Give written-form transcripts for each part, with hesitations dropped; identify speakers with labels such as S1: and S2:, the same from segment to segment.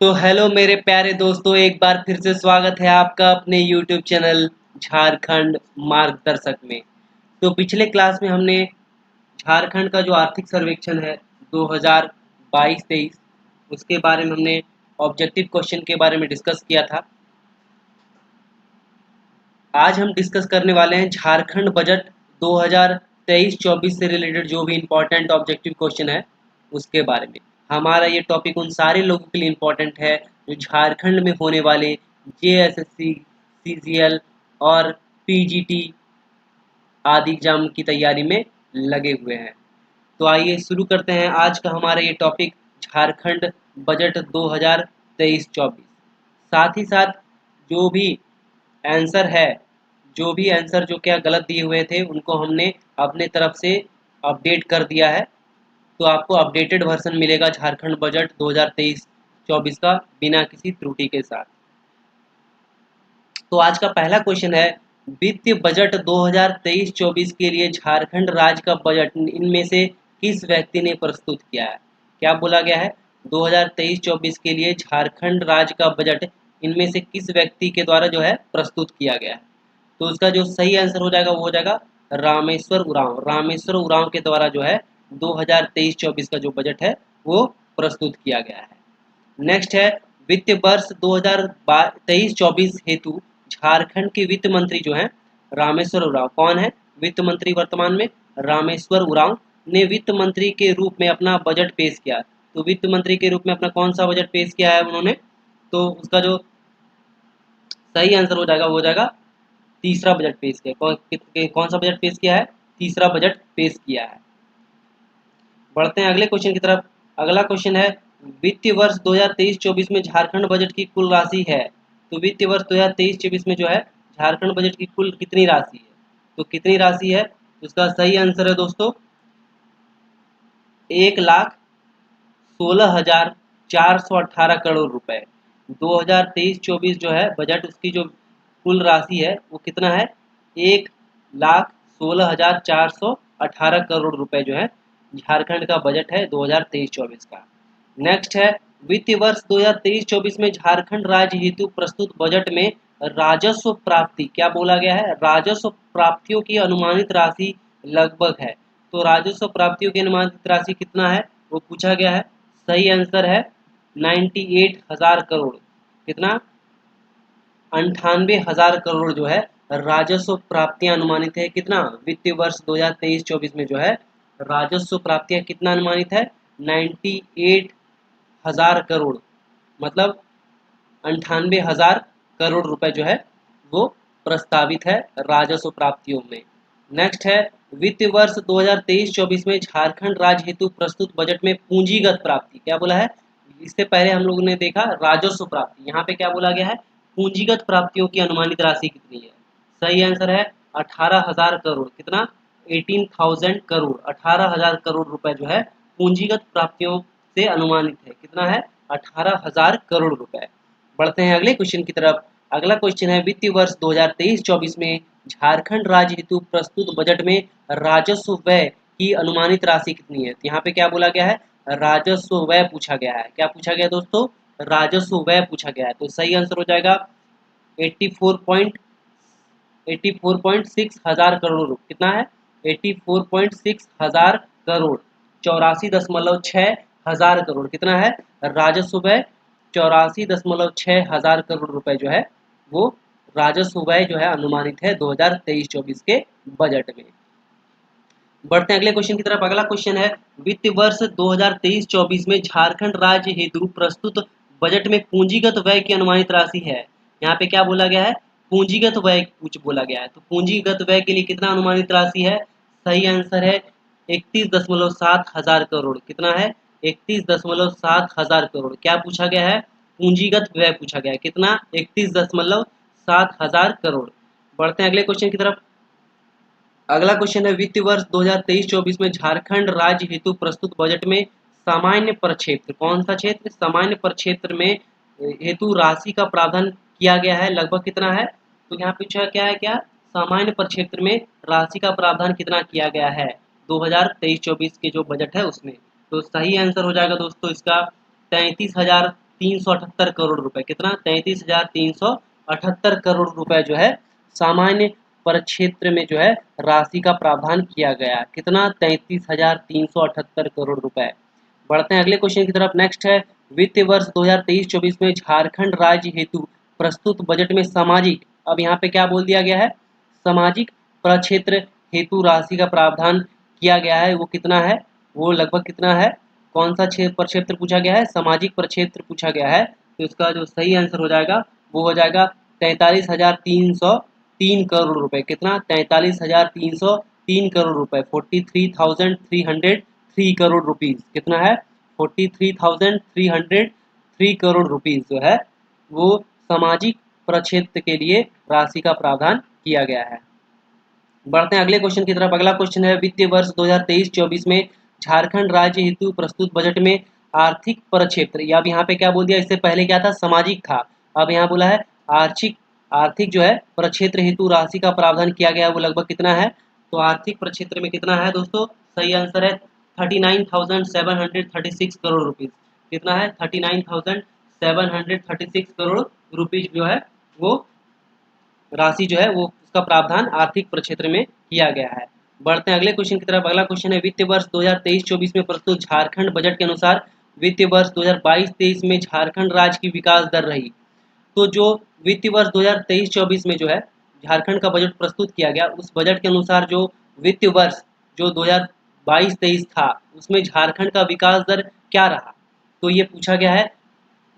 S1: तो हेलो मेरे प्यारे दोस्तों, एक बार फिर से स्वागत है आपका अपने YouTube चैनल झारखंड मार्गदर्शक में। तो पिछले क्लास में हमने झारखंड का जो आर्थिक सर्वेक्षण है 2022-23 उसके बारे में हमने ऑब्जेक्टिव क्वेश्चन के बारे में डिस्कस किया था। आज हम डिस्कस करने वाले हैं झारखंड बजट 2023-24 से रिलेटेड जो भी इम्पोर्टेंट ऑब्जेक्टिव क्वेश्चन है उसके बारे में। हमारा ये टॉपिक उन सारे लोगों के लिए इम्पोर्टेंट है जो झारखंड में होने वाले जेएसएससी, सीजीएल और पीजीटी आदि एग्जाम की तैयारी में लगे हुए हैं। तो आइए शुरू करते हैं आज का हमारा ये टॉपिक, झारखंड बजट 2023-24। साथ ही साथ जो भी आंसर है, जो भी आंसर जो क्या गलत दिए हुए थे उनको हमने अपने तरफ से अपडेट कर दिया है। तो आपको अपडेटेड वर्जन मिलेगा झारखंड बजट 2023-24 का बिना किसी त्रुटि के साथ। तो आज का पहला क्वेश्चन है, वित्तीय बजट 2023-24 के लिए झारखंड राज्य का बजट इनमें से किस व्यक्ति ने प्रस्तुत किया है? क्या बोला गया है? 2023-24 के लिए झारखंड राज्य का बजट इनमें से किस व्यक्ति के द्वारा जो है प्रस्तुत किया गया है? तो उसका जो सही आंसर हो जाएगा वो हो जाएगा रामेश्वर उरांव। रामेश्वर उरांव के द्वारा जो है 2023-24 का जो बजट है वो प्रस्तुत किया गया है। नेक्स्ट है, वित्त वर्ष 2023-24 हेतु झारखंड के वित्त मंत्री जो हैं रामेश्वर उरांव। कौन है वित्त मंत्री वर्तमान में? रामेश्वर उरांव ने वित्त मंत्री के रूप में अपना बजट पेश किया। तो वित्त मंत्री के रूप में अपना कौन सा बजट पेश किया है उन्होंने? तो उसका जो सही आंसर हो जाएगा वो हो जाएगा तीसरा बजट पेश किया। कौन सा बजट पेश किया है? तीसरा बजट पेश किया है। बढ़ते हैं अगले क्वेश्चन की तरफ। अगला क्वेश्चन है, वित्तीय वर्ष 2023-24 में झारखंड बजट की कुल राशि है। तो वित्तीय वर्ष 2023-24 में जो है झारखंड बजट की कुल कितनी राशि है? तो कितनी राशि है? तो इसका सही आंसर है दोस्तों 1,16,418 करोड़ रुपए। 2023-24 जो है बजट, उसकी जो कुल राशि है वो कितना है? 1,16,418 करोड़ रुपए जो है झारखंड का बजट है 2023-24 का। नेक्स्ट है, वित्तीय वर्ष 2023-24 में झारखंड राज्य हेतु प्रस्तुत बजट में राजस्व प्राप्ति, क्या बोला गया है? राजस्व प्राप्तियों की अनुमानित राशि लगभग है। तो राजस्व प्राप्तियों की अनुमानित राशि कितना है वो पूछा गया है। सही आंसर है 98,000 करोड़। कितना? 98,000 करोड़ जो है राजस्व प्राप्तियां अनुमानित है। कितना? वित्तीय वर्ष 2023-24 में जो है राजस्व प्राप्तियां कितना अनुमानित है? 98,000 करोड़, मतलब 98,000 करोड़ रुपए जो है वो प्रस्तावित है राजस्व प्राप्तियों में। नेक्स्ट है, वित्तीय वर्ष 2023-24 में झारखंड राज्य हेतु प्रस्तुत बजट में पूंजीगत प्राप्ति, क्या बोला है? इससे पहले हम लोगों ने देखा राजस्व प्राप्ति, यहाँ पे क्या बोला गया है? पूंजीगत प्राप्तियों की अनुमानित राशि कितनी है? सही आंसर है 18,000 करोड़। कितना? 18,000 करोड़। 18,000 करोड़ रुपए जो है पूंजीगत प्राप्तियों से अनुमानित है। कितना है? 18,000 करोड़ रुपए। बढ़ते हैं अगले क्वेश्चन की तरफ। अगला क्वेश्चन है, वित्तीय वर्ष 2023-24 में झारखंड राज्य हेतु प्रस्तुत बजट में राजस्व व्यय की अनुमानित राशि कितनी है? यहाँ पे क्या बोला गया है? राजस्व व्यय पूछा गया है। क्या पूछा गया दोस्तों? राजस्व व्यय पूछा गया है। तो सही आंसर हो जाएगा 84.6 हजार करोड़। कितना है? 84.6 हजार करोड़, 84.6 हजार करोड़। कितना है राजस्व व्यय? 84.6 हजार करोड़ रुपए जो है वो राजस्व व्यय जो है अनुमानित है 2023-24 के बजट में। बढ़ते हैं अगले क्वेश्चन की तरफ। अगला क्वेश्चन है, वित्त वर्ष 2023-24 में झारखंड राज्य हेतु प्रस्तुत बजट में पूंजीगत व्यय की अनुमानित राशि है। यहाँ पे क्या बोला गया है? पूंजीगत व्यय कुछ बोला गया है। तो पूंजीगत व्यय के लिए कितना अनुमानित राशि है? सही आंसर है 31.7 हजार करोड़। कितना है? 31.7 हजार करोड़। क्या पूछा गया है? पूंजीगत व्यय पूछा गया है। कितना? 31.7 हजार करोड़। बढ़ते हैं अगले क्वेश्चन की तरफ। अगला क्वेश्चन है, वित्तीय वर्ष 2023-24 में झारखंड राज्य हेतु प्रस्तुत बजट में सामान्य प्रक्षेत्र, कौन सा क्षेत्र? सामान्य प्रक्षेत्र में हेतु राशि का प्रावधान किया गया है। लगभग कितना है? तो यहाँ पूछा क्या है? क्या सामान्य प्रक्षेत्र में राशि का प्रावधान कितना किया गया है 2023-24 के जो बजट है उसमें? तो सही आंसर हो जाएगा दोस्तों इसका 33,378 करोड़ रुपए। कितना? 33,378 करोड़ रुपए जो है सामान्य प्रक्षेत्र में जो है राशि का प्रावधान किया गया। कितना? 33,378 करोड़ रुपए। बढ़ते हैं अगले क्वेश्चन की तरफ। नेक्स्ट है, वित्तीय वर्ष 2023-24 में झारखंड राज्य हेतु प्रस्तुत बजट में सामाजिक, अब यहाँ पे क्या बोल दिया गया है, सामाजिक प्रक्षेत्र हेतु राशि का प्रावधान किया गया है। वो कितना है? वो लगभग कितना है? कौन सा प्रक्षेत्र पूछा गया है? सामाजिक प्रक्षेत्र पूछा गया है। तो इसका जो सही आंसर हो जाएगा वो हो जाएगा 43,303 करोड़ रुपए। कितना? 43,303 करोड़ रुपए। 43,303 करोड़ रुपीज। कितना है? 43,303 करोड़ रुपीज जो है वो सामाजिक प्रक्षेत्र के लिए राशि का प्रावधान किया गया है। बढ़ते हैं अगले क्वेश्चन की तरफ। अगला क्वेश्चन है, वित्तीय वर्ष 2023-24 में झारखंड राज्य हेतु प्रस्तुत बजट में आर्थिक प्रक्षेत्र, या अब यहाँ पे क्या बोल दिया, इससे पहले क्या था? सामाजिक था। अब यहाँ बोला है आर्थिक जो है प्रक्षेत्र हेतु राशि का प्रावधान किया गया। वो लगभग कितना है? तो आर्थिक प्रक्षेत्र में कितना है दोस्तों? सही आंसर है 39,736 करोड़ रुपीज। कितना है? 39,736 करोड़ रुपीज जो है वो राशि जो है वो उसका प्रावधान आर्थिक प्रक्षेत्र में किया गया है। बढ़ते हैं अगले क्वेश्चन की तरफ। अगला क्वेश्चन है, वित्तीय वर्ष 2023-24 में प्रस्तुत झारखंड बजट के अनुसार वित्तीय वर्ष 2022-23 में झारखंड राज्य की विकास दर रही। तो जो वित्तीय वर्ष 2023-24 में जो है झारखंड का बजट प्रस्तुत किया गया, उस बजट के अनुसार जो वित्तीय वर्ष जो 2022-23 था उसमें झारखंड का विकास दर क्या रहा? तो ये पूछा गया है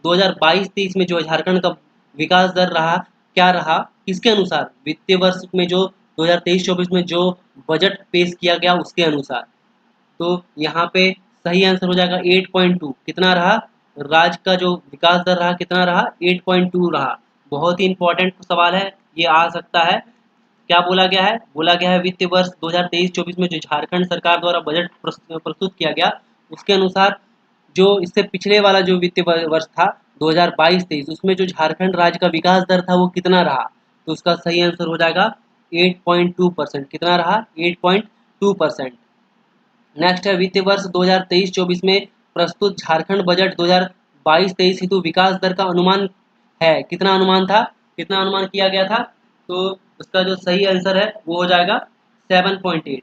S1: 2022-23 में जो झारखंड का विकास दर रहा, क्या रहा, किसके अनुसार? वित्तीय वर्ष में जो 2023-24 में जो बजट पेश किया गया उसके अनुसार। तो यहाँ पे सही आंसर हो जाएगा 8.2। कितना रहा? राज्य का जो विकास दर रहा कितना रहा? 8.2 रहा। बहुत ही इंपॉर्टेंट सवाल है, ये आ सकता है। क्या बोला गया है? बोला गया है वित्तीय वर्ष 2023-24 में जो झारखंड सरकार द्वारा बजट प्रस्तुत किया गया उसके अनुसार जो इससे पिछले वाला जो वित्तीय वर्ष था 2022-23 उसमें जो झारखंड राज्य का विकास दर था वो कितना रहा? तो उसका सही आंसर हो जाएगा 8.2%। कितना रहा? 8.2%। नेक्स्ट है, वित्तीय वर्ष 2023-24 में प्रस्तुत झारखंड बजट 2022-23 हेतु विकास दर का अनुमान है। कितना अनुमान था? कितना अनुमान किया गया था? तो उसका जो सही आंसर है वो हो जाएगा 7.8।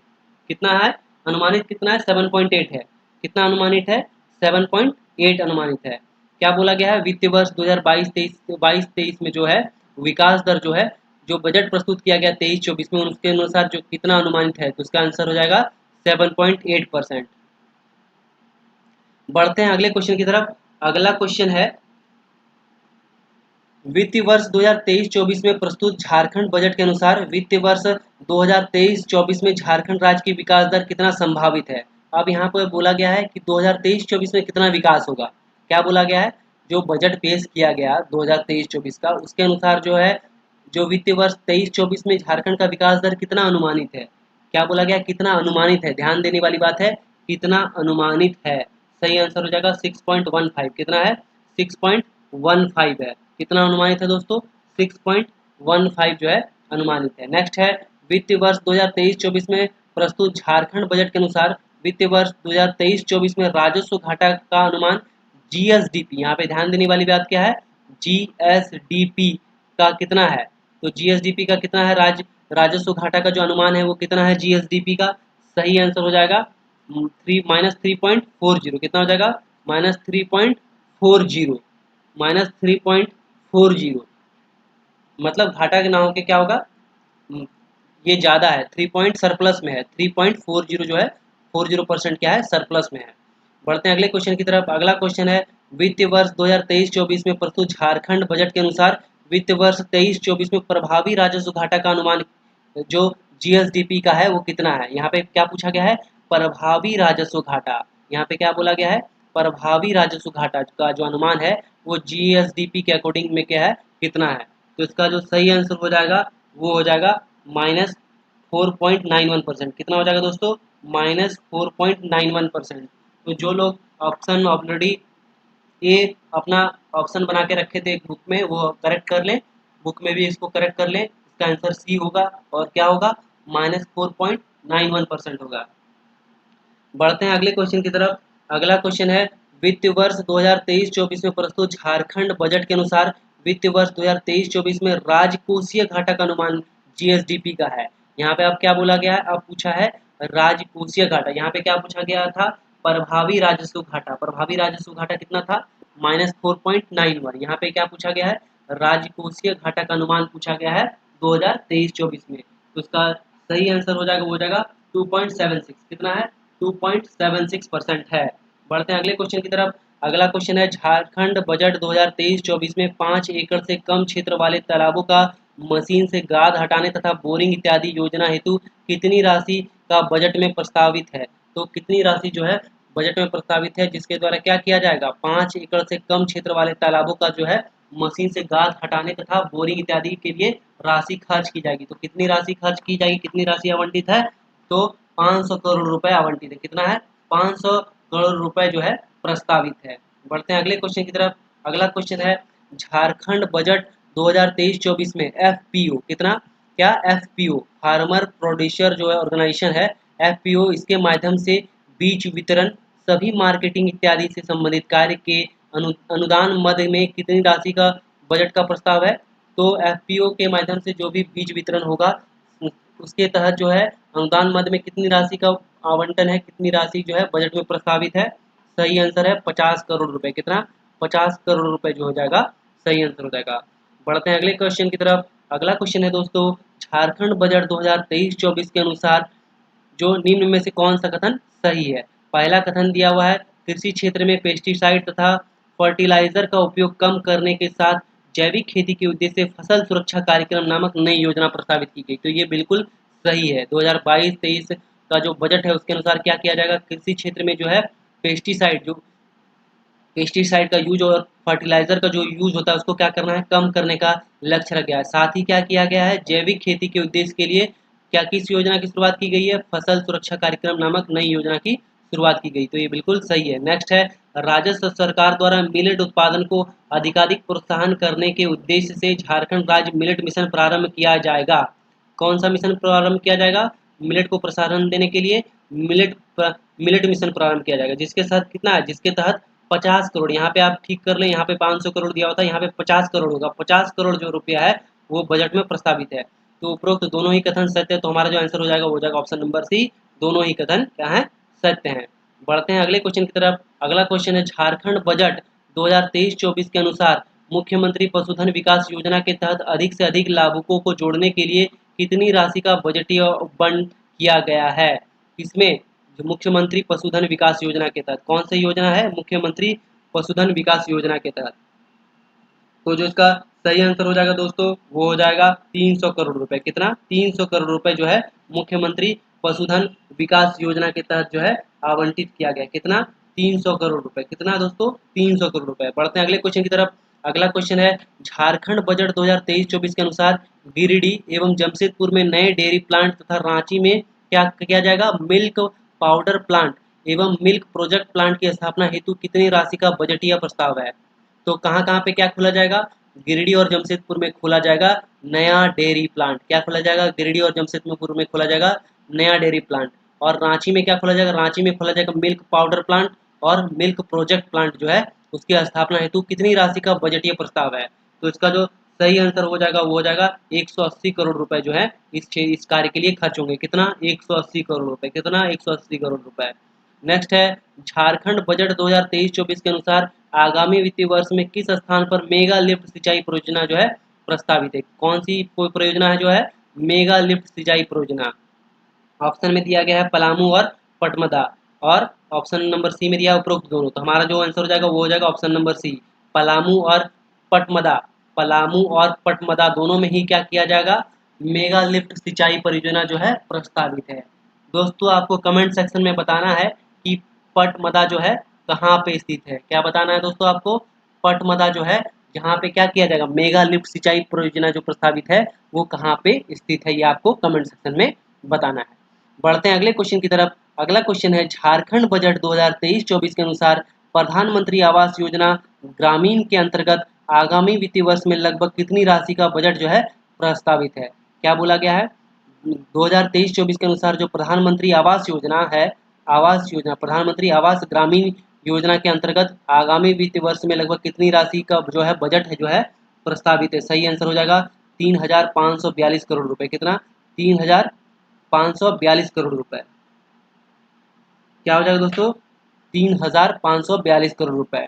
S1: कितना है अनुमानित? कितना है? 7.8 है। कितना अनुमानित है? 7.8 अनुमानित है। क्या बोला गया है? वित्तीय वर्ष 2022-23 में जो है विकास दर जो है जो बजट प्रस्तुत किया गया 23-24 में उसके अनुसार जो कितना अनुमानित है, तो उसका आंसर हो जाएगा 7.8%। बढ़ते हैं अगले क्वेश्चन की तरफ। अगला क्वेश्चन है, वित्तीय वर्ष 2023-24 में प्रस्तुत झारखंड बजट के अनुसार वित्तीय वर्ष 2023-24 में झारखंड राज्य की विकास दर कितना संभावित है? अब यहाँ पर बोला गया है कि 2023-24 में कितना विकास होगा। क्या बोला गया है? जो बजट पेश किया गया 2023-24 का उसके अनुसार जो है जो वित्तीय वर्ष 23-24 में झारखंड का विकास दर कितना अनुमानित है। क्या बोला गया? कितना अनुमानित है। ध्यान देने वाली बात है, कितना अनुमानित है। सही आंसर हो जाएगा 6.15। कितना है? 6.15 है। कितना अनुमानित है दोस्तों? 6.15 जो है अनुमानित है। नेक्स्ट है, वित्तीय वर्ष 2023-24 में प्रस्तुत झारखंड बजट के अनुसार वित्तीय वर्ष 2023-24 में राजस्व घाटा का अनुमान जीएसडीपी, यहाँ पे ध्यान देने वाली बात क्या है, जीएसडीपी का कितना है। तो जीएसडीपी का कितना है, राजस्व घाटा का जो अनुमान है वो कितना है जीएसडीपी का। सही आंसर हो जाएगा -3.40। कितना हो जाएगा? -3.40। -3.40 मतलब घाटा के ना होके क्या होगा, ये ज़्यादा है, 3 पॉइंट सरप्लस में है। 3.40 जो है 40% क्या है, सरप्लस में है। बढ़ते हैं अगले क्वेश्चन की तरफ। अगला क्वेश्चन है, वित्तीय वर्ष 2023-24 में प्रस्तुत झारखंड बजट के अनुसार वित्तीय वर्ष 23-24 में प्रभावी राजस्व घाटा का अनुमान जो जीएसडीपी का है वो कितना है। यहाँ पे क्या पूछा गया है, प्रभावी राजस्व घाटा। यहाँ पे क्या बोला गया है, प्रभावी राजस्व घाटा का जो अनुमान है वो जीएसडीपी के अकॉर्डिंग में क्या है, कितना है। तो इसका जो सही आंसर हो जाएगा वो हो जाएगा -4.91%। कितना हो जाएगा दोस्तों? -4.91%। तो जो लोग ऑप्शन ऑलरेडी ये अपना ऑप्शन बना के रखे थे एक बुक में वो करेक्ट कर लें, बुक में भी इसको करेक्ट कर लें। इसका आंसर सी होगा और क्या होगा, -4.91% होगा। बढ़ते हैं अगले क्वेश्चन की तरफ। अगला क्वेश्चन है, वित्त वर्ष 2023-24 में प्रस्तुत झारखंड बजट के अनुसार वित्त वर्ष 2023-24 में राजकोषीय घाटा का अनुमान जीएसडीपी का है। यहाँ पे अब क्या बोला गया है, अब पूछा है राजकोषीय घाटा। यहाँ पे क्या पूछा गया था, प्रभावी राजस्व घाटा। प्रभावी राजस्व घाटा कितना था, -4.91। यहाँ पे क्या पूछा गया है, राजकोषीय घाटा का अनुमान पूछा गया है 2023-24 में। तो इसका सही आंसर हो जाएगा, हो जाएगा 2.76। कितना है, 2.76% है। बढ़ते हैं अगले क्वेश्चन की तरफ। अगला क्वेश्चन है, झारखंड बजट 2023-24 में 5 एकड़ से कम क्षेत्र वाले तालाबों का मशीन से गाद हटाने तथा बोरिंग इत्यादि योजना हेतु कितनी राशि का बजट में प्रस्तावित है। तो कितनी राशि जो है बजट में प्रस्तावित है, जिसके द्वारा क्या किया जाएगा, 5 एकड़ से कम क्षेत्र वाले तालाबों का जो है मशीन से गाद हटाने तथा बोरिंग इत्यादि के लिए राशि खर्च की जाएगी। तो कितनी राशि खर्च की जाएगी, कितनी राशि आवंटित है, तो 500 करोड़ रुपए आवंटित है। कितना है, 500 करोड़ रुपए जो है प्रस्तावित है। बढ़ते हैं अगले क्वेश्चन की तरफ। अगला क्वेश्चन है, झारखंड बजट 2023-24 में एफपीओ कितना, क्या एफपीओ फार्मर प्रोड्यूसर जो है ऑर्गेनाइजेशन है, एफपीओ, इसके माध्यम से बीज वितरण, सभी मार्केटिंग इत्यादि से संबंधित कार्य के अनुदान मद में कितनी राशि का बजट का प्रस्ताव है। तो एफपीओ के माध्यम से जो भी बीज वितरण होगा उसके तहत जो है अनुदान मद में कितनी राशि का आवंटन है, कितनी राशि जो है बजट में प्रस्तावित है। सही आंसर है 50 करोड़ रुपए। कितना, 50 करोड़ रुपए जो हो जाएगा सही आंसर हो जाएगा। बढ़ते हैं अगले क्वेश्चन की तरफ। अगला क्वेश्चन है दोस्तों, झारखंड बजट 2023-24 के अनुसार जो निम्न में से कौन सा कथन सही है। पहला कथन दिया हुआ है, कृषि क्षेत्र में पेस्टिसाइड तथा फर्टिलाइजर का उपयोग कम करने के साथ जैविक खेती के उद्देश्य से फसल सुरक्षा कार्यक्रम नामक नई योजना प्रस्तावित की गई। तो ये बिल्कुल सही है। 2022-23 का जो बजट है उसके अनुसार क्या किया जाएगा, कृषि क्षेत्र में जो है पेस्टिसाइड का यूज और फर्टिलाइजर का जो यूज होता है उसको क्या करना है, कम करने का लक्ष्य रखा गया है। साथ ही क्या किया गया है, जैविक खेती के उद्देश्य के लिए क्या किस योजना की शुरुआत की गई है, फसल सुरक्षा कार्यक्रम नामक नई योजना की शुरुआत की गई। तो ये बिल्कुल सही है। नेक्स्ट है, राजस्थान सरकार द्वारा मिलेट उत्पादन को अधिकाधिक प्रोत्साहन करने के उद्देश्य से झारखंड राज्य मिलेट मिशन प्रारंभ किया जाएगा। कौन सा मिशन प्रारंभ किया जाएगा, मिलेट को प्रोत्साहन देने के लिए मिलेट मिशन प्रारंभ किया जाएगा, जिसके साथ कितना है, जिसके तहत 50 करोड़, यहाँ पे आप ठीक कर लें, यहाँ पे 500 करोड़ दिया होता है, यहाँ पे 50 करोड़ होगा। 50 करोड़ जो रुपया है वो बजट में प्रस्तावित है। तो उपरोक्त दोनों ही कथन सत्य है। तो हमारा जो आंसर हो जाएगा वो हो जाएगा ऑप्शन नंबर सी, दोनों ही कथन क्या है, सत्य हैं। बढ़ते हैं अगले क्वेश्चन की तरफ। अगला क्वेश्चन है, झारखंड बजट 2023-24 के अनुसार मुख्यमंत्री पशुधन विकास योजना के तहत अधिक से अधिक लाभुकों को जोड़ने के लिए कितनी राशि का बजटीय आवंटन किया गया है। इसमें मुख्यमंत्री पशुधन विकास योजना के तहत कौन सी योजना है, मुख्यमंत्री पशुधन विकास योजना के तहत। तो जो इसका सही आंसर हो जाएगा दोस्तों वो हो जाएगा 300 करोड़ रुपए। कितना, 300 करोड़ रुपए जो है मुख्यमंत्री पशुधन विकास योजना के तहत जो है आवंटित किया गया। कितना, 300 करोड़ रुपए। कितना दोस्तों, 300 करोड़ रुपए। बढ़ते हैं अगले क्वेश्चन की तरफ। अगला क्वेश्चन है, झारखंड बजट 2023-24 के अनुसार गिरिडीह एवं जमशेदपुर में नए डेयरी प्लांट तथा रांची में क्या किया जाएगा, मिल्क पाउडर प्लांट एवं मिल्क प्रोजेक्ट प्लांट की स्थापना हेतु कितनी राशि का बजटीय प्रस्ताव है। तो कहाँ कहाँ पे क्या खोला जाएगा, गिरिडीह और जमशेदपुर में खोला जाएगा नया डेयरी प्लांट। क्या खोला जाएगा, गिरिडीह और जमशेदपुर में खोला जाएगा नया डेयरी प्लांट। और रांची में क्या खोला जाएगा, रांची में खोला जाएगा मिल्क पाउडर प्लांट और मिल्क प्रोजेक्ट प्लांट जो है उसकी स्थापना हेतु कितनी राशि का बजटीय प्रस्ताव है। तो इसका जो सही आंसर हो जाएगा वो हो जाएगा 180 करोड़ रुपए जो है इस कार्य के लिए खर्च होंगे। कितना, 180 करोड़ रुपए। कितना, 180 करोड़ रुपए। नेक्स्ट है, झारखंड बजट 2023-24 के अनुसार आगामी वित्तीय वर्ष में किस स्थान पर मेगा लिफ्ट सिंचाई परियोजना जो है प्रस्तावित है। कौन सी कोई परियोजना है जो है मेगा लिफ्ट सिंचाई परियोजना। ऑप्शन में दिया गया है पलामू और पटमदा, और ऑप्शन नंबर सी में दिया है उपरोक्त दोनों। तो हमारा जो आंसर हो जाएगा वो हो जाएगा ऑप्शन नंबर सी, पलामू और पटमदा। पलामू और पटमदा दोनों में ही क्या किया जाएगा, मेगा लिफ्ट सिंचाई परियोजना जो है प्रस्तावित है। दोस्तों आपको कमेंट सेक्शन में बताना है कि पटमदा जो है कहाँ पे स्थित है। क्या बताना है दोस्तों आपको, पटमदा जो है जहाँ पे क्या किया जाएगा, मेगा लिफ्ट सिंचाई परियोजना जो प्रस्तावित है वो कहाँ पे स्थित है, ये आपको कमेंट सेक्शन में बताना है। बढ़ते हैं अगले क्वेश्चन की तरफ। अगला क्वेश्चन है, झारखंड बजट 2023-24 के अनुसार प्रधानमंत्री आवास योजना ग्रामीण के अंतर्गत आगामी वित्तीय वर्ष में लगभग कितनी राशि का बजट जो है प्रस्तावित है। क्या बोला गया है, 2023-24 के अनुसार जो प्रधानमंत्री आवास योजना है, आवास योजना प्रधानमंत्री आवास ग्रामीण योजना के अंतर्गत आगामी वित्तीय वर्ष में लगभग कितनी राशि का जो है बजट है जो है प्रस्तावित है? सही आंसर हो जाएगा 3,542 करोड़ रुपए। कितना? 3,542 करोड़ रुपए। क्या हो जाएगा दोस्तों? 3,542 करोड़ रुपए।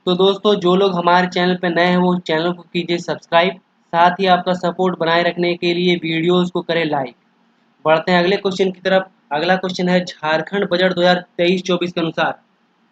S1: तो दोस्तों जो लोग हमारे चैनल पर नए हैं वो चैनल को कीजिए सब्सक्राइब, साथ ही आपका सपोर्ट बनाए रखने के लिए वीडियोस को करें लाइक। बढ़ते हैं अगले क्वेश्चन की तरफ। अगला क्वेश्चन है झारखंड बजट 2023-24 के अनुसार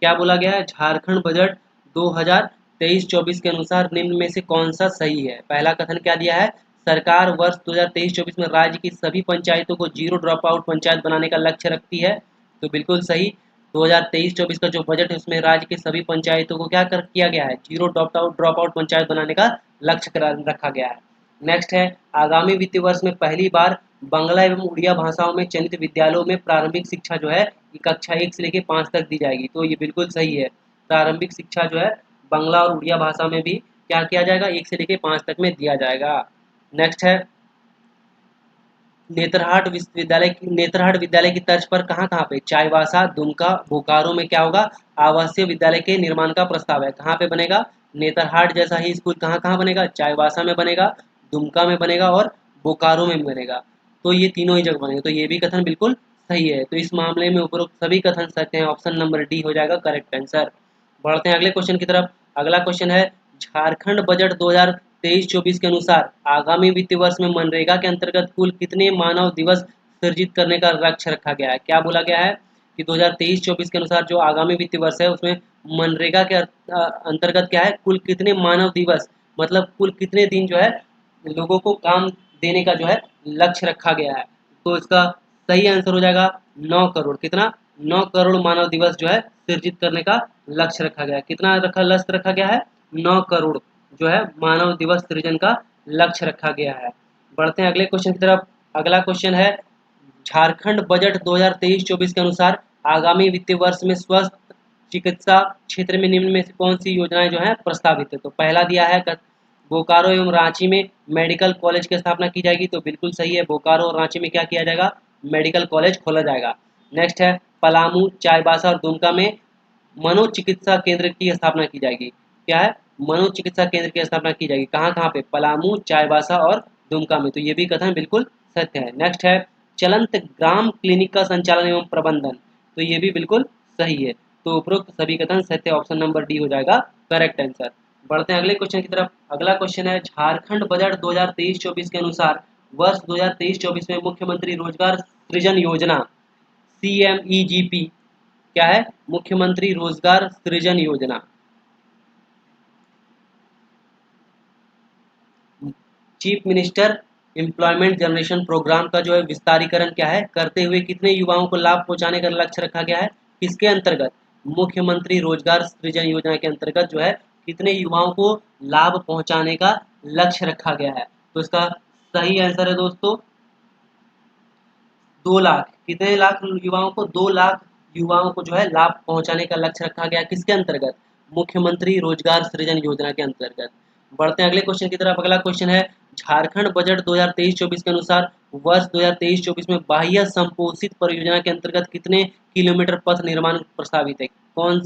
S1: क्या बोला गया है? झारखंड बजट 2023-24 के अनुसार निम्न में से कौन सा सही है? पहला कथन क्या दिया है? सरकार वर्ष 2023-24 में राज्य की सभी पंचायतों को जीरो ड्रॉप आउट पंचायत बनाने का लक्ष्य रखती है। तो बिल्कुल सही। 2023-24 का जो बजट है उसमें राज्य के सभी पंचायतों को क्या किया गया है? जीरो ड्रॉप आउट पंचायत बनाने का लक्ष्य रखा गया है। नेक्स्ट है आगामी वित्तीय वर्ष में पहली बार बांग्ला एवं उड़िया भाषाओं में चयनित विद्यालयों में प्रारंभिक शिक्षा जो है कक्षा 1 से लेकर 5 तक दी जाएगी। तो ये बिल्कुल सही है। प्रारंभिक शिक्षा जो है बांग्ला और उड़िया भाषा में भी क्या किया जाएगा? 1 से लेकर 5 तक में दिया जाएगा। नेक्स्ट है नेतरहाट विद्यालय की तर्ज पर कहाँ कहाँ पे? चाईबासा, दुमका, बोकारो में क्या होगा? आवासीय विद्यालय के निर्माण का प्रस्ताव है। कहाँ पे बनेगा? नेतरहाट जैसा ही स्कूल कहाँ कहाँ बनेगा? चाईबासा में बनेगा, दुमका में बनेगा और बोकारो में बनेगा। तो ये तीनों ही जगह बनेगा। तो ये भी कथन बिल्कुल सही है। तो इस मामले में उपरोक्त सभी कथन सत्य हैं। ऑप्शन नंबर डी हो जाएगा करेक्ट आंसर। बढ़ते हैं अगले क्वेश्चन की तरफ। अगला क्वेश्चन है झारखंड बजट 2023-24 के अनुसार आगामी वित्तीय वर्ष में मनरेगा के अंतर्गत कुल कितने मानव दिवस सृजित करने का लक्ष्य रखा गया है? क्या बोला गया है कि 2023-24 के अनुसार जो आगामी वित्तीय वर्ष है उसमें मनरेगा के अंतर्गत क्या है? कुल कितने मानव दिवस मतलब कुल कितने दिन जो है लोगों को काम देने का जो है लक्ष्य रखा गया है। तो इसका सही आंसर हो जाएगा 9 करोड़। कितना? 9 करोड़ मानव दिवस जो है सृजित करने का लक्ष्य रखा गया है। कितना लक्ष्य रखा गया है? 9 करोड़ जो है मानव दिवस सृजन का लक्ष्य रखा गया है। बढ़ते हैं अगले क्वेश्चन की तरफ। अगला क्वेश्चन है झारखंड बजट 2023-24 के अनुसार आगामी वित्तीय वर्ष में स्वास्थ्य चिकित्सा क्षेत्र में निम्न में से कौन सी योजनाएं जो है प्रस्तावित है? तो पहला दिया है बोकारो एवं रांची में मेडिकल कॉलेज की स्थापना की जाएगी। तो बिल्कुल सही है। बोकारो और रांची में क्या किया जाएगा? मेडिकल कॉलेज खोला जाएगा। नेक्स्ट है पलामू, चाईबासा और दुमका में मनोचिकित्सा केंद्र की स्थापना की जाएगी। क्या है? मनोचिकित्सा केंद्र की स्थापना की जाएगी। कहाँ कहाँ पे? पलामू, चाईबासा और दुमका में। तो ये भी कथन बिल्कुल सत्य है। नेक्स्ट है चलंत ग्राम क्लिनिक का संचालन एवं प्रबंधन। तो ये भी बिल्कुल सही है। तो उपरोक्त सभी कथन सत्य। ऑप्शन नंबर डी हो जाएगा करेक्ट आंसर। बढ़ते हैं अगले क्वेश्चन की तरफ। अगला क्वेश्चन है झारखंड बजट 2023-24 के अनुसार वर्ष 2023-24 में मुख्यमंत्री रोजगार सृजन योजना CMEGP क्या है? मुख्यमंत्री रोजगार सृजन योजना chief minister employment generation programme का जो है विस्तारीकरण क्या है करते हुए कितने युवाओं को लाभ पहुंचाने का लक्ष्य रखा गया है? किसके अंतर्गत? मुख्यमंत्री रोजगार सृजन योजना के अंतर्गत जो है कितने युवाओं को लाभ पहुंचाने का लक्ष्य रखा गया है? तो इसका सही आंसर है दोस्तों 2 लाख। कितने लाख युवाओं को? 2 लाख युवाओं को जो है लाभ पहुंचाने का लक्ष्य रखा गया। किसके अंतर्गत? मुख्यमंत्री रोजगार सृजन योजना के अंतर्गत। बढ़ते हैं अगले क्वेश्चन की तरफ। अगला क्वेश्चन है झारखंड बजट 2023-24 के अनुसार वर्ष 2023-24 में बाह्य संपोषित परियोजना के अंतर्गत कितने किलोमीटर पथ निर्माण प्रस्तावित है? कौन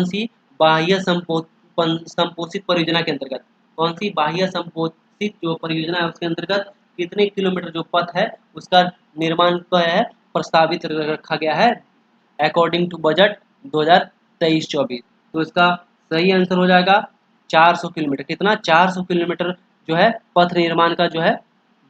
S1: सी बाह्य संपोषित परियोजना के अंतर्गत? कौन सी बाह्य संपोषित जो परियोजना है उसके अंतर्गत कितने किलोमीटर जो पथ है उसका निर्माण का है प्रस्तावित रखा गया है अकॉर्डिंग टू बजट 2023-24? तो इसका सही आंसर हो जाएगा 400 किलोमीटर। कितना? 400 किलोमीटर जो है पथ निर्माण का जो है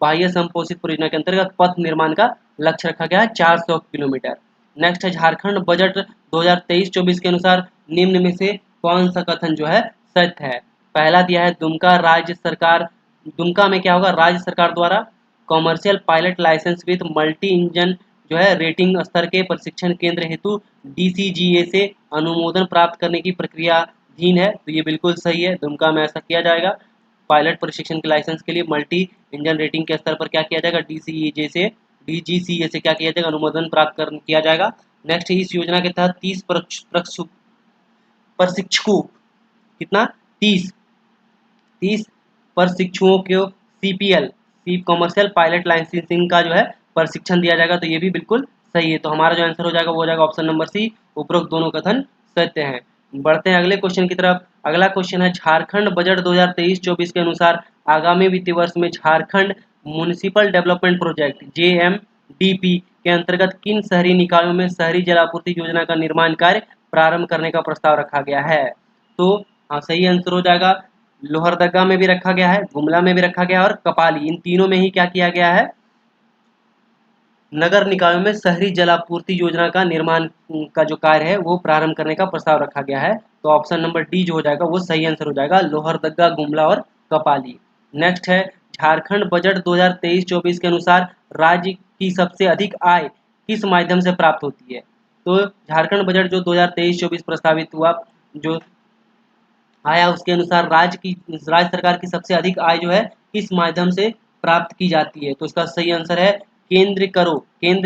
S1: बाह्य संपोषित परियोजना के अंतर्गत पथ निर्माण का लक्ष्य रखा गया है 400 किलोमीटर। नेक्स्ट है झारखंड बजट 2023-24 के अनुसार निम्न में से कौन सा कथन जो है सत्य है? पहला दिया है दुमका में क्या होगा? राज्य सरकार द्वारा commercial pilot licence with multi engine जो है रेटिंग स्तर के प्रशिक्षण केंद्र हेतु DCGA से अनुमोदन प्राप्त करने की प्रक्रियाधीन है। तो ये बिल्कुल सही है। दुमका में ऐसा किया जाएगा। पायलट प्रशिक्षण के लाइसेंस के लिए मल्टी इंजन रेटिंग के स्तर पर क्या किया जाएगा? DGCA से क्या किया जाएगा? अनुमोदन प्राप्त किया जाएगा। नेक्स्ट इस योजना के तहत 30 प्रशिक्षकों कितना? 30 प्रशिक्षुओं को CPL कॉमर्शियल पायलट लाइसेंसिंग का जो है प्रशिक्षण दिया जाएगा। तो ये भी बिल्कुल सही है। तो हमारा जो आंसर हो जाएगा वो हो जाएगा ऑप्शन नंबर सी। उपरोक्त दोनों कथन कहते हैं। बढ़ते हैं अगले क्वेश्चन की तरफ। अगला क्वेश्चन है झारखंड बजट 2023-24 के अनुसार आगामी वित्तीय वर्ष में Jharkhand municipal development project JMDP के अंतर्गत किन शहरी निकायों में शहरी जल आपूर्ति योजना का निर्माण कार्य प्रारंभ करने का प्रस्ताव रखा गया है? तो हाँ, सही आंसर हो जाएगा लोहरदगा में भी रखा गया है, गुमला में भी रखा गया है और कपाली, इन तीनों में ही क्या किया गया है? नगर निकायों में शहरी जल आपूर्ति योजना का निर्माण का जो कार्य है वो प्रारंभ करने का प्रस्ताव रखा गया है। तो ऑप्शन नंबर डी जो हो जाएगा वो सही आंसर हो जाएगा, लोहरदगा, गुमला और कपाली। नेक्स्ट है झारखंड बजट 2023-24 के अनुसार राज्य की सबसे अधिक आय किस माध्यम से प्राप्त होती है? तो झारखंड बजट जो 2023-24 प्रस्तावित हुआ, जो आया, उसके अनुसार राज्य सरकार की सबसे अधिक आय जो है किस माध्यम से प्राप्त की जाती है? तो इसका सही आंसर है केंद्र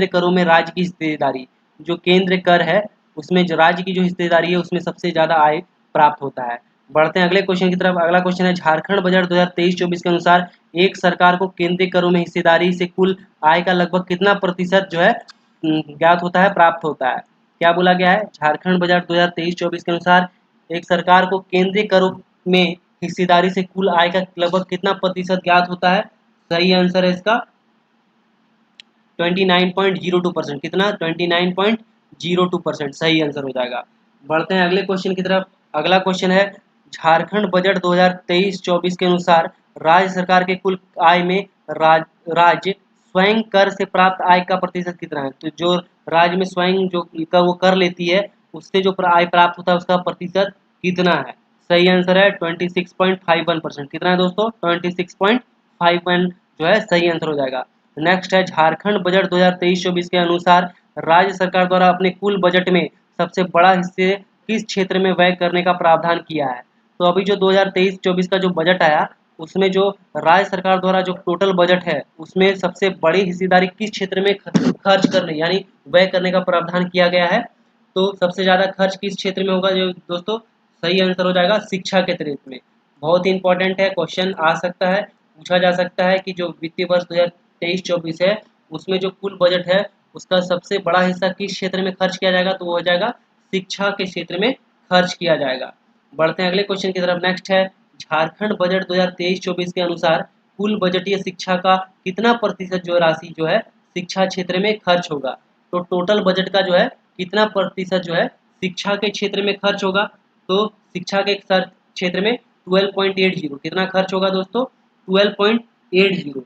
S1: करों में राज्य की हिस्सेदारी। जो केंद्र कर है उसमें जो राज्य की जो हिस्सेदारी है उसमें सबसे ज्यादा आय प्राप्त होता है। बढ़ते हैं अगले क्वेश्चन की तरफ। अगला क्वेश्चन है झारखंड बजट 2023-24 के अनुसार एक सरकार को केंद्रीय करों में हिस्सेदारी से कुल आय का लगभग कितना प्रतिशत जो है ज्ञात होता है, प्राप्त होता है? क्या बोला गया है? झारखंड बजट 2023-24 के अनुसार एक सरकार को केंद्रीय करों में हिस्सेदारी से कुल आय का लगभग कितना प्रतिशत ज्ञात होता है? सही आंसर है इसका 29.02%। कितना? 29.02% सही आंसर हो जाएगा। बढ़ते हैं अगले क्वेश्चन की तरफ। अगला क्वेश्चन है झारखंड बजट 2023-24 के अनुसार राज्य सरकार के कुल आय में राज्य स्वयं कर से प्राप्त आय का प्रतिशत कितना है? तो जो राज्य में स्वयं जो वो कर लेती है उससे जो आय प्राप्त होता है उसका प्रतिशत कितना है? सही आंसर है 26.51%। कितना है दोस्तों? 26.51 जो है सही आंसर हो जाएगा। नेक्स्ट है झारखंड बजट 2023-24 के अनुसार राज्य सरकार द्वारा अपने कुल बजट में सबसे बड़ा हिस्से किस क्षेत्र में व्यय करने का प्रावधान किया है? तो अभी जो 2023-24 का जो बजट आया उसमें जो राज्य सरकार द्वारा जो टोटल बजट है उसमें सबसे बड़ी हिस्सेदारी किस क्षेत्र में खर्च करने यानी व्यय करने का प्रावधान किया गया है? तो सबसे ज्यादा खर्च किस क्षेत्र में होगा जो दोस्तों? सही आंसर हो जाएगा शिक्षा के क्षेत्र में। बहुत ही इंपॉर्टेंट है, क्वेश्चन आ सकता है, पूछा जा सकता है कि जो वित्तीय वर्ष 2023-24 है उसमें जो कुल बजट है उसका सबसे बड़ा हिस्सा किस क्षेत्र में खर्च किया जाएगा? तो वो हो जाएगा शिक्षा के क्षेत्र में खर्च किया जाएगा। बढ़ते हैं अगले क्वेश्चन की तरफ। नेक्स्ट है झारखंड बजट 2023-24 के अनुसार कुल बजटीय शिक्षा का कितना प्रतिशत जो राशि जो है शिक्षा क्षेत्र में खर्च होगा? तो टोटल बजट का जो है कितना प्रतिशत जो है शिक्षा के क्षेत्र में खर्च होगा? तो शिक्षा के क्षेत्र में 12.80। कितना खर्च होगा दोस्तों? 12.80।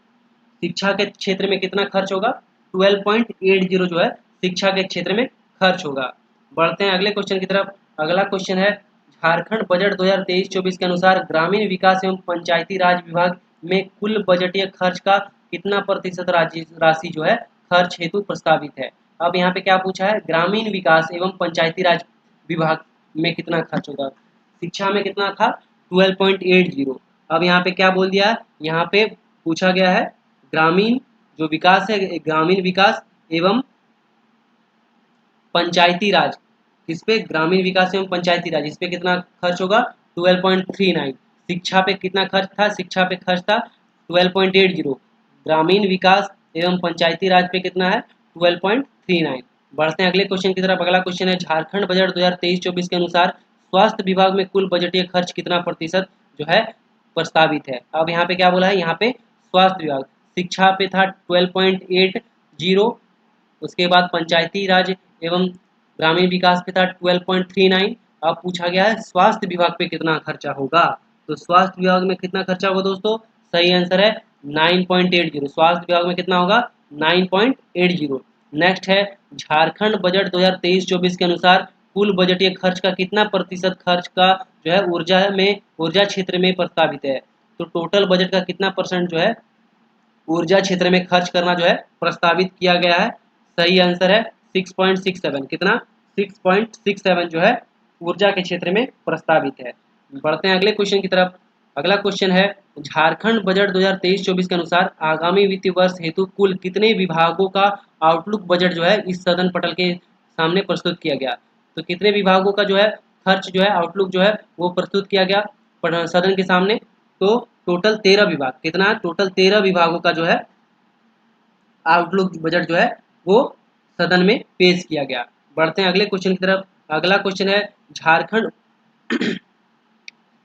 S1: शिक्षा के क्षेत्र में कितना खर्च होगा? 12.80 जो है शिक्षा के क्षेत्र में खर्च होगा। बढ़ते हैं अगले क्वेश्चन की तरफ। अगला क्वेश्चन है झारखंड बजट 2023-24 के अनुसार ग्रामीण विकास एवं पंचायती राज विभाग में कुल बजटीय खर्च का कितना प्रतिशत राशि जो है खर्च हेतु प्रस्तावित है? अब यहाँ पे क्या पूछा है? ग्रामीण विकास एवं पंचायती राज विभाग में कितना खर्च होगा? शिक्षा में कितना था? 12.80। अब यहाँ पे क्या बोल दिया? यहाँ पे पूछा गया है ग्रामीण जो विकास है, ग्रामीण विकास एवं पंचायती राज, किस पे? ग्रामीण विकास एवं पंचायती राज, इस पे कितना खर्च होगा? 12.39। शिक्षा पे कितना खर्च था? शिक्षा पे खर्च था 12.80। ग्रामीण विकास एवं पंचायती राज पे कितना है? 12.39। बढ़ते हैं अगले क्वेश्चन की तरफ। अगला क्वेश्चन है झारखंड बजट 2023-24 के अनुसार स्वास्थ्य विभाग में कुल बजटीय खर्च कितना प्रतिशत जो है प्रस्तावित है? अब यहाँ पे क्या बोला है? यहाँ पे स्वास्थ्य विभाग शिक्षा पे था 12.80, उसके बाद पंचायती राज एवं ग्रामीण विकास पे था 12.39। अब पूछा गया है स्वास्थ्य विभाग पे कितना खर्चा होगा? तो स्वास्थ्य विभाग में कितना खर्चा होगा दोस्तों? सही आंसर है 9.80। स्वास्थ्य विभाग में कितना होगा? 9.80। नेक्स्ट है झारखंड बजट 2023-24 के अनुसार कुल बजटीय खर्च का कितना प्रतिशत खर्च का जो है ऊर्जा क्षेत्र में प्रस्तावित है? तो टोटल बजट का कितना परसेंट जो है ऊर्जा क्षेत्र में खर्च करना जो है प्रस्तावित किया गया है? सही आंसर है 6.67। कितना? 6.67 जो है ऊर्जा के क्षेत्र में प्रस्तावित है। बढ़ते हैं अगले क्वेश्चन की तरफ। अगला क्वेश्चन है झारखंड बजट 2023-24 के अनुसार आगामी वित्तीय वर्ष हेतु कुल कितने विभागों का आउटलुक बजट जो है इस सदन पटल के सामने प्रस्तुत किया गया? तो कितने विभागों का जो है खर्च जो है आउटलुक जो है वो प्रस्तुत किया गया सदन के सामने? तो टोटल 13 विभाग। कितना? टोटल 13 विभागों का जो है आउटलुक बजट जो है वो सदन में पेश किया गया। बढ़ते हैं अगले क्वेश्चन की तरफ। अगला क्वेश्चन है झारखंड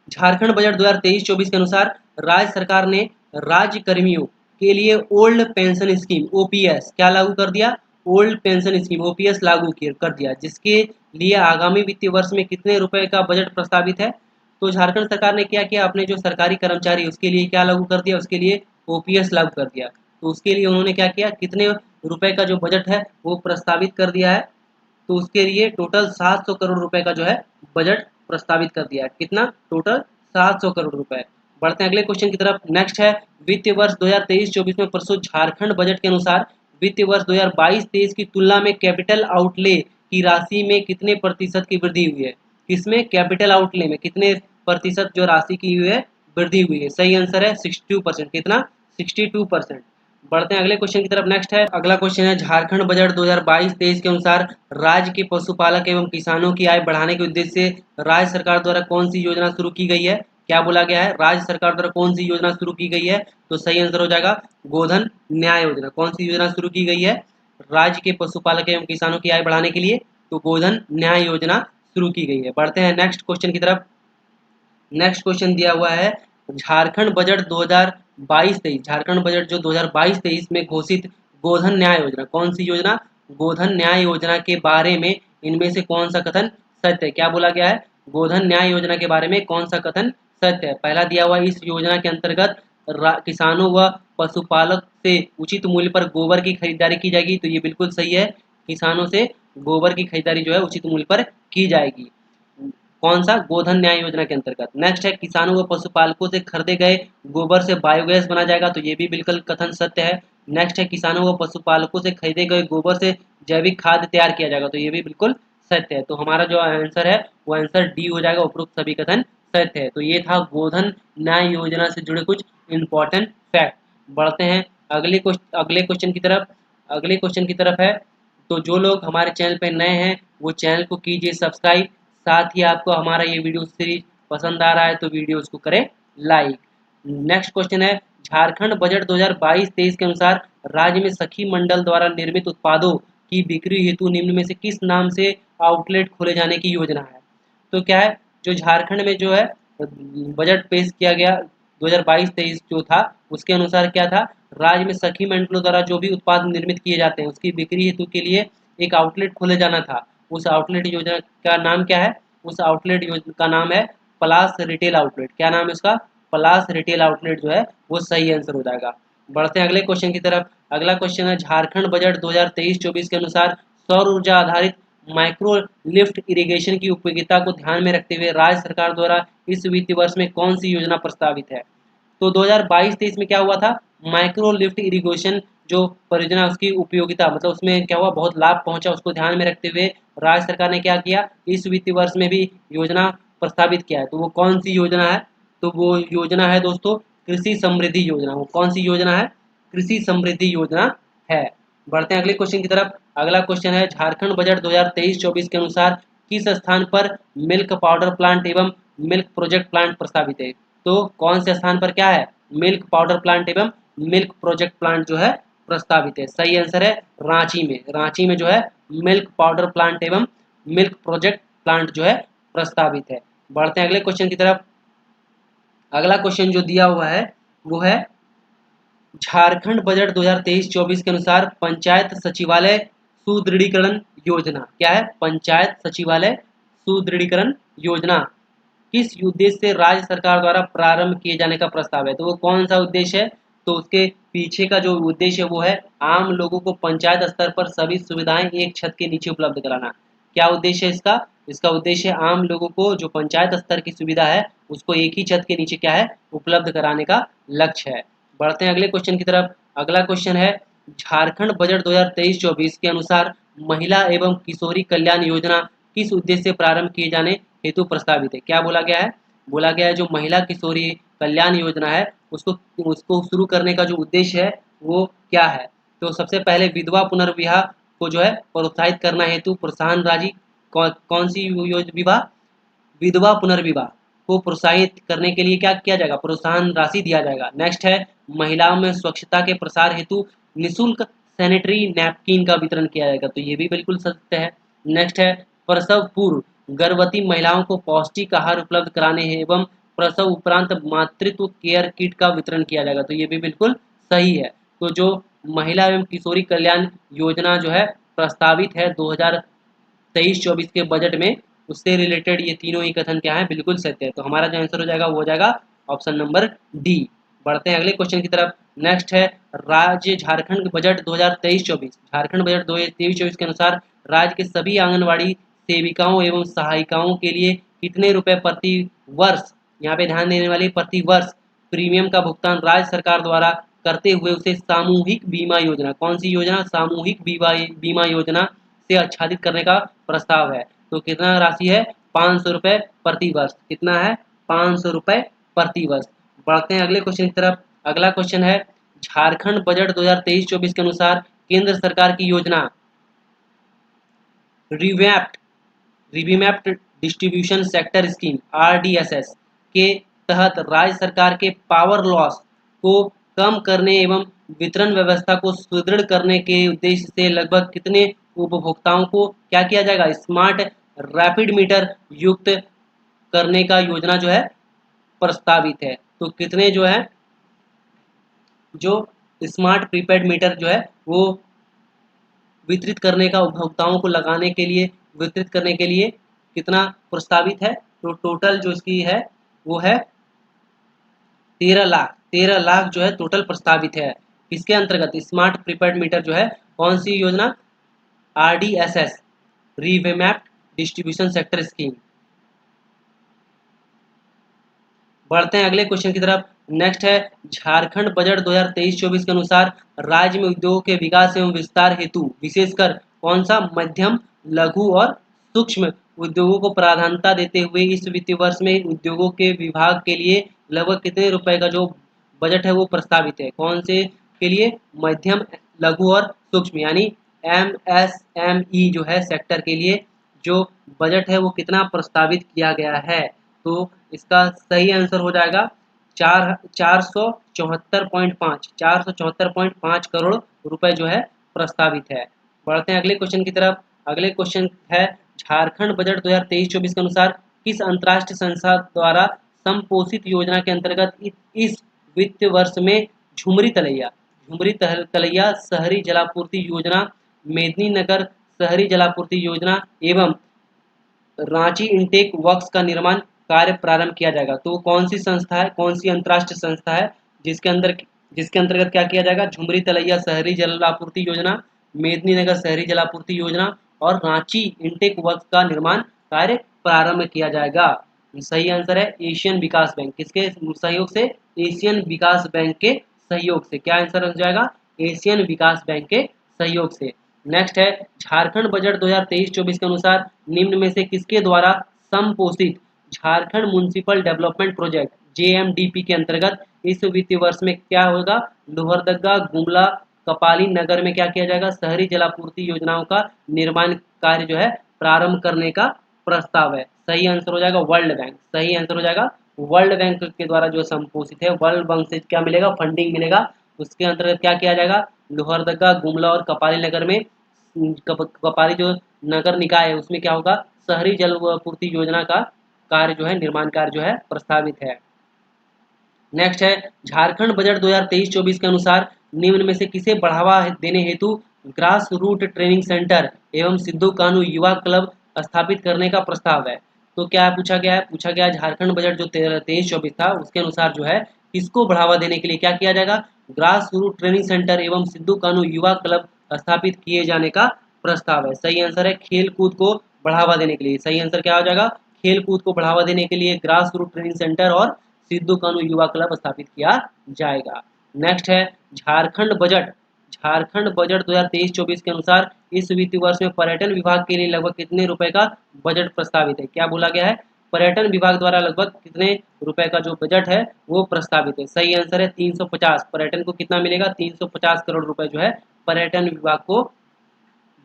S1: झारखंड बजट 2023-24 के अनुसार राज्य सरकार ने राज्य कर्मियों के लिए ओल्ड पेंशन स्कीम ओपीएस क्या लागू कर दिया? ओल्ड पेंशन स्कीम ओपीएस लागू कर दिया, जिसके लिए आगामी वित्तीय वर्ष में कितने रुपए का बजट प्रस्तावित है? तो झारखंड सरकार ने क्या किया, अपने जो सरकारी कर्मचारी उसके लिए क्या लागू कर दिया, उसके लिए ओपीएस लागू कर दिया। तो उसके लिए उन्होंने क्या किया, कितने रुपए का जो बजट है वो प्रस्तावित कर दिया है। तो उसके लिए टोटल 700 करोड़ रुपए का जो है बजट प्रस्तावित कर दिया है। कितना? टोटल 700 करोड़ रुपए। बढ़ते हैं अगले क्वेश्चन की तरफ। नेक्स्ट है वित्तीय वर्ष 2023-24 में प्रस्तुत झारखंड बजट के अनुसार वित्तीय वर्ष 2022-23 की तुलना में कैपिटल आउटले की राशि में कितने प्रतिशत की वृद्धि हुई है? किसमें? कैपिटल आउटले में कितने प्रतिशत जो राशि की हुई है वृद्धि हुई है? सही आंसर है 62%। कितना? 62%। बढ़ते हैं अगले क्वेश्चन की तरफ। नेक्स्ट है अगला क्वेश्चन है झारखंड बजट 2022-23 के अनुसार राज्य के पशुपालक एवं किसानों की आय बढ़ाने के उद्देश्य से राज्य सरकार द्वारा कौन सी योजना शुरू की गई है? क्या बोला गया है? राज्य सरकार द्वारा कौन सी योजना शुरू की गई है? तो सही आंसर हो जाएगा गोधन न्याय योजना। कौन सी योजना शुरू की गई है राज्य के पशुपालक एवं किसानों की आय बढ़ाने के लिए? तो गोधन न्याय योजना शुरू की गई है। बढ़ते हैं नेक्स्ट क्वेश्चन की तरफ। नेक्स्ट क्वेश्चन दिया हुआ है झारखंड बजट 2022-23 झारखंड बजट जो 2022-23 में घोषित गोधन न्याय योजना, कौन सी योजना? गोधन न्याय योजना के बारे में इनमें से कौन सा कथन सत्य है? क्या बोला गया है? गोधन न्याय योजना के बारे में कौन सा कथन सत्य है? पहला दिया हुआ इस योजना के अंतर्गत किसानों व पशुपालक से उचित मूल्य पर गोबर की खरीदारी की जाएगी। तो ये बिल्कुल सही है, किसानों से गोबर की खरीदारी जो है उचित मूल्य पर की जाएगी। कौन सा? गोधन न्याय योजना के अंतर्गत। नेक्स्ट है किसानों व पशुपालकों से खरीदे गए गोबर से बायोगैस बना जाएगा। तो ये भी बिल्कुल कथन सत्य है। नेक्स्ट है किसानों व पशुपालकों से खरीदे गए गोबर से जैविक खाद तैयार किया जाएगा। तो ये भी बिल्कुल सत्य है। तो हमारा जो आंसर है वो आंसर डी हो जाएगा, उपरोक्त सभी कथन सत्य है। तो ये था गोधन न्याय योजना से जुड़े कुछ इंपॉर्टेंट फैक्ट। बढ़ते हैं अगले क्वेश्चन की तरफ। अगले क्वेश्चन की तरफ है, तो जो लोग हमारे चैनल पर नए हैं वो चैनल को कीजिए सब्सक्राइब। साथ ही आपको हमारा ये वीडियो सीरीज पसंद आ रहा है तो वीडियोस को करें लाइक। नेक्स्ट क्वेश्चन है झारखंड बजट 2022-23 के अनुसार राज्य में सखी मंडल द्वारा निर्मित उत्पादों की बिक्री हेतु निम्न में से किस नाम से आउटलेट खोले जाने की योजना है? तो क्या है, जो झारखंड में जो है बजट पेश किया गया 2022-23 जो था उसके अनुसार क्या था, राज्य में सखी मंडलों द्वारा जो भी उत्पाद निर्मित किए जाते हैं उसकी बिक्री हेतु के लिए एक आउटलेट खोले जाना था। उस आउटलेट योजना का नाम क्या है? उस आउटलेट योजना का नाम है पलास रिटेल आउटलेट। क्या नाम है उसका? पलास रिटेल आउटलेट जो है वो सही आंसर हो जाएगा। बढ़ते हैं अगले क्वेश्चन की तरफ। अगला क्वेश्चन है झारखंड बजट 2023-24 के अनुसार सौर ऊर्जा आधारित माइक्रो लिफ्ट इरिगेशन की उपयोगिता को ध्यान में रखते हुए राज्य सरकार द्वारा इस वित्तीय वर्ष में कौन सी योजना प्रस्तावित है? तो 2022-23 में क्या हुआ था, माइक्रो लिफ्ट इरिगेशन जो परियोजना उसकी उपयोगिता मतलब उसमें क्या हुआ, बहुत लाभ पहुंचा। उसको ध्यान में रखते हुए राज्य सरकार ने क्या किया, इस वित्तीय वर्ष में भी योजना प्रस्तावित किया है। तो वो कौन सी योजना है? तो वो योजना है दोस्तों कृषि समृद्धि योजना। वो कौन सी योजना है? कृषि समृद्धि योजना है। बढ़ते हैं अगले क्वेश्चन की तरफ। अगला क्वेश्चन है झारखंड बजट 2023-24 के अनुसार किस स्थान पर मिल्क पाउडर प्लांट एवं मिल्क प्रोजेक्ट प्लांट प्रस्तावित है? तो कौन से स्थान पर क्या है, मिल्क पाउडर प्लांट एवं मिल्क प्रोजेक्ट प्लांट जो है प्रस्तावित है? सही आंसर है रांची में। रांची में जो है मिल्क पाउडर प्लांट एवं मिल्क प्रोजेक्ट प्लांट जो है प्रस्तावित है। बढ़ते हैं अगले क्वेश्चन की तरफ। अगला क्वेश्चन जो दिया हुआ है वो है झारखंड बजट 2023-24 के अनुसार पंचायत सचिवालय सुदृढ़ीकरण योजना। क्या है? पंचायत सचिवालय सुदृढ़ीकरण योजना किस उद्देश्य से राज्य सरकार द्वारा प्रारंभ किए जाने का प्रस्ताव है? तो वो कौन सा उद्देश्य है? तो उसके पीछे का जो उद्देश्य है वो है आम लोगों को पंचायत स्तर पर सभी सुविधाएं एक छत के नीचे उपलब्ध कराना। क्या उद्देश्य है इसका? इसका उद्देश्य आम लोगों को जो पंचायत स्तर की सुविधा है उसको एक ही छत के नीचे क्या है, उपलब्ध कराने का लक्ष्य है। बढ़ते हैं अगले क्वेश्चन की तरफ। अगला क्वेश्चन है झारखंड बजट 2023-24 के अनुसार महिला एवं किशोरी कल्याण योजना किस उद्देश्य से प्रारंभ किए जाने हेतु प्रस्तावित है? क्या बोला गया है? बोला गया है जो महिला किशोरी कल्याण योजना है उसको उसको शुरू करने का जो उद्देश्य है वो क्या है? तो सबसे पहले विधवा पुनर्विवाह को जो है प्रोत्साहित करना हेतु प्रोत्साहन राशि कौन सी विवाह, विधवा पुनर्विवाह को प्रोत्साहित करने के लिए क्या किया जाएगा, प्रोत्साहन राशि दिया जाएगा। नेक्स्ट है महिलाओं में स्वच्छता के प्रसार हेतु निःशुल्क सैनिटरी नैपकिन का वितरण किया जाएगा। तो ये भी बिल्कुल सत्य है। नेक्स्ट है प्रसव पूर्व गर्भवती महिलाओं को पौष्टिक आहार उपलब्ध कराने एवं प्रसव उपरांत मातृत्व केयर किट का वितरण किया जाएगा। तो ये भी बिल्कुल सही है। तो जो महिला एवं किशोरी कल्याण योजना जो है प्रस्तावित है 2023-24 के बजट में, उससे रिलेटेड ये तीनों ही कथन क्या है, बिल्कुल सत्य है। तो हमारा जो आंसर हो जाएगा वो हो जाएगा ऑप्शन नंबर डी। बढ़ते हैं अगले क्वेश्चन की तरफ। नेक्स्ट है राज्य झारखंड बजट 2023-24। झारखंड बजट 2023-24 के अनुसार राज्य के सभी आंगनवाड़ी सेविकाओं एवं सहायिकाओं के लिए कितने रुपए प्रति वर्ष, यहाँ पे ध्यान देने वाली, प्रति वर्ष प्रीमियम का भुगतान राज्य सरकार द्वारा करते हुए उसे सामूहिक बीमा योजना, कौन सी योजना, सामूहिक बीमा योजना से आच्छादित करने का प्रस्ताव है। तो कितना राशि है, 500 रुपए प्रति वर्ष। कितना है, 500 रुपए प्रति वर्ष। बढ़ते हैं अगले क्वेश्चन की तरफ। अगला क्वेश्चन है झारखंड बजट 2023-24 के अनुसार केंद्र सरकार की योजना रिवीमैप्ड डिस्ट्रीब्यूशन सेक्टर स्कीम RDSS के तहत राज्य सरकार के पावर लॉस को कम करने एवं वितरण व्यवस्था को सुदृढ़ करने के उद्देश्य से लगभग कितने उपभोक्ताओं को क्या किया जाएगा, स्मार्ट रैपिड मीटर युक्त करने का योजना जो है प्रस्तावित है। तो कितने जो है, जो स्मार्ट प्रीपेड मीटर जो है वो वितरित करने का, उपभोक्ताओं को लगाने के लिए, वितरित करने के लिए कितना प्रस्तावित है। तो टोटल जो इसकी है वो है 13 लाख जो है टोटल प्रस्तावित है। इसके अंतर्गत स्मार्ट प्रीपेड मीटर जो है कौन सी योजना, RDSS रिवेमैप्ड डिस्ट्रीब्यूशन सेक्टर स्कीम। बढ़ते हैं अगले क्वेश्चन की तरफ। नेक्स्ट है झारखंड बजट 2023-24 के अनुसार राज्य में उद्योगों के विकास एवं विस्तार हेतु विशेषकर कौन सा मध्यम, लघु और सूक्ष्म उद्योगों को प्राधान्यता देते हुए इस वित्तीय वर्ष में उद्योगों के विभाग के लिए लगभग कितने रुपए का जो बजट है वो प्रस्तावित है। कौन से के लिए, मध्यम, लघु और सूक्ष्म, यानी MSME जो है सेक्टर के लिए जो बजट है वो कितना प्रस्तावित किया गया है। तो इसका सही आंसर हो जाएगा 474.5 करोड़ रुपए जो है प्रस्तावित है। बढ़ते हैं अगले क्वेश्चन की तरफ। अगले क्वेश्चन है झारखंड बजट 2023-24 के अनुसार किस अंतर्राष्ट्रीय संस्था द्वारा संपोषित योजना के अंतर्गत इस वित्त वर्ष में झुमरी तलैया शहरी जलापूर्ति योजना, मेदिनीनगर शहरी जलापूर्ति योजना एवं रांची इंटेक वर्क्स का निर्माण कार्य प्रारंभ किया जाएगा। तो कौन सी संस्था है, कौन सी अंतर्राष्ट्रीय संस्था है जिसके अंतर्गत क्या किया जाएगा, झुमरी तलैया शहरी जलापूर्ति योजना, मेदिनीनगर शहरी जलापूर्ति योजना और रांची इंटेक वर्क्स का निर्माण कार्य प्रारंभ किया जाएगा। सही आंसर है एशियन विकास बैंक। किसके सहयोग से, एशियन विकास बैंक के सहयोग से। क्या आंसर हो जाएगा, एशियन विकास बैंक के सहयोग से। नेक्स्ट है झारखंड बजट 2023-24 के अनुसार निम्न में से किसके द्वारा संपोषित Jharkhand municipal development project JMDP के अंतर्गत इस वित्तीय वर्ष में क्या होगा, लोहरदगा, गुमला, कपाली नगर में क्या किया जाएगा, शहरी जलापूर्ति योजनाओं का निर्माण कार्य जो है प्रारंभ करने का प्रस्ताव है। सही आंसर हो जाएगा वर्ल्ड बैंक। सही आंसर हो जाएगा वर्ल्ड बैंक के द्वारा जो संपोषित है, वर्ल्ड बैंक से क्या मिलेगा, फंडिंग मिलेगा। उसके अंतर्गत क्या किया जाएगा, लोहरदगा, गुमला और कपाली नगर में, कपाली जो नगर निकाय है उसमें क्या होगा, शहरी जलापूर्ति योजना का कार्य जो है, निर्माण कार्य जो है प्रस्तावित है। नेक्स्ट है झारखंड बजट 2023-24 के अनुसार निम्न में से किसे बढ़ावा देने हेतु ग्रास रूट ट्रेनिंग सेंटर एवं सिद्धू कानू युवा क्लब स्थापित करने का प्रस्ताव है। तो क्या पूछा गया है, पूछा गया झारखंड बजट जो 23-24 था उसके अनुसार जो है किसको बढ़ावा देने के लिए क्या किया जाएगा, ग्रास रूट ट्रेनिंग सेंटर एवं सिद्धू कानू युवा क्लब स्थापित किए जाने का प्रस्ताव है। सही आंसर है खेल कूद को बढ़ावा देने के लिए। सही आंसर क्या हो जाएगा, खेल कूद को बढ़ावा देने के लिए ग्रास रूट ट्रेनिंग सेंटर और सिद्धू कानू युवा क्लब स्थापित किया जाएगा। नेक्स्ट है झारखंड बजट 2023-24 के अनुसार इस वित्तीय वर्ष में पर्यटन विभाग के लिए लगभग कितने रुपए का बजट प्रस्तावित है। क्या बोला गया है, पर्यटन विभाग द्वारा लगभग कितने रुपए का जो बजट है वो प्रस्तावित है। सही आंसर है 350। पर्यटन को कितना मिलेगा, 350 करोड़ रुपए जो है पर्यटन विभाग को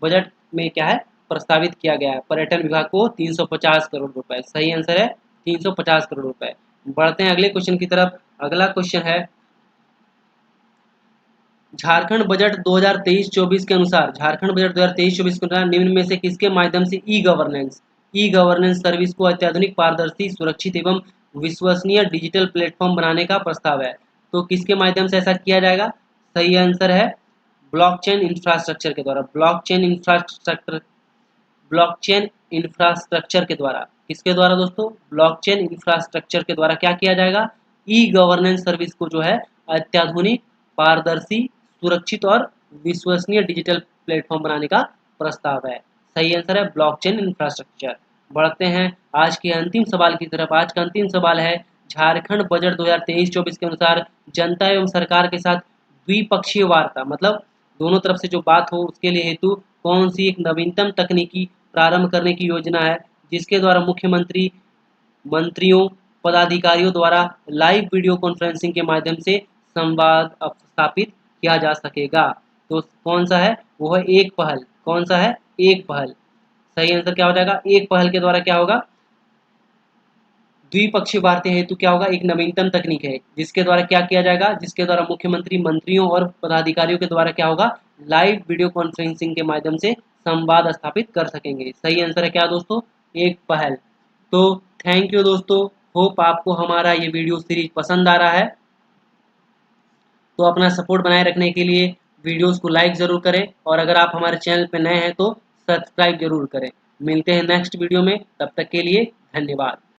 S1: बजट में क्या है प्रस्तावित किया गया है। पर्यटन विभाग को 350 करोड़ रुपए। सही आंसर है 350 करोड़ रुपए। बढ़ते हैं अगले क्वेश्चन की तरफ। अगला क्वेश्चन है झारखंड बजट 2023-24 के अनुसार झारखंड बजट 2023-24 के अनुसार निम्न में से किसके माध्यम से ई गवर्नेंस सर्विस को अत्याधुनिक, पारदर्शी, सुरक्षित एवं विश्वसनीय डिजिटल प्लेटफॉर्म बनाने का प्रस्ताव है? तो किसके माध्यम से ऐसा किया जाएगा? सही आंसर है ब्लॉकचेन इंफ्रास्ट्रक्चर के द्वारा। ब्लॉकचेन इंफ्रास्ट्रक्चर के द्वारा। किसके द्वारा दोस्तों? ब्लॉकचेन इंफ्रास्ट्रक्चर के द्वारा क्या किया जाएगा? ई गवर्नेंस सर्विस को जो है अत्याधुनिक, पारदर्शी, सुरक्षित और विश्वसनीय डिजिटल प्लेटफॉर्म बनाने का प्रस्ताव है। सही आंसर है ब्लॉकचेन इंफ्रास्ट्रक्चर। बढ़ते हैं आज के अंतिम सवाल की तरफ। आज का अंतिम सवाल है, झारखंड बजट 2023-24 के अनुसार जनता एवं सरकार के साथ द्विपक्षीय वार्ता, मतलब दोनों तरफ से जो बात हो उसके लिए हेतु कौन सी एक नवीनतम तकनीकी प्रारंभ करने की योजना है, जिसके द्वारा मुख्यमंत्री, मंत्रियों, पदाधिकारियों द्वारा लाइव वीडियो कॉन्फ्रेंसिंग के माध्यम से संवाद स्थापित किया जा सकेगा? तो कौन सा है? वो है एक पहल। कौन सा है? एक पहल। सही आंसर क्या हो जाएगा? एक पहल के द्वारा क्या होगा? द्विपक्षीय वार्ता हेतु क्या होगा? एक नवीनतम तकनीक है जिसके द्वारा क्या किया जाएगा? जिसके द्वारा मुख्यमंत्री, मंत्रियों और पदाधिकारियों के द्वारा क्या होगा? लाइव वीडियो कॉन्फ्रेंसिंग के माध्यम से संवाद स्थापित कर सकेंगे। सही आंसर है क्या दोस्तों? एक पहल। तो थैंक यू दोस्तों, होप आपको हमारा ये वीडियो सीरीज पसंद आ रहा है। तो अपना सपोर्ट बनाए रखने के लिए वीडियोस को लाइक ज़रूर करें, और अगर आप हमारे चैनल पर नए हैं तो सब्सक्राइब जरूर करें। मिलते हैं नेक्स्ट वीडियो में, तब तक के लिए धन्यवाद।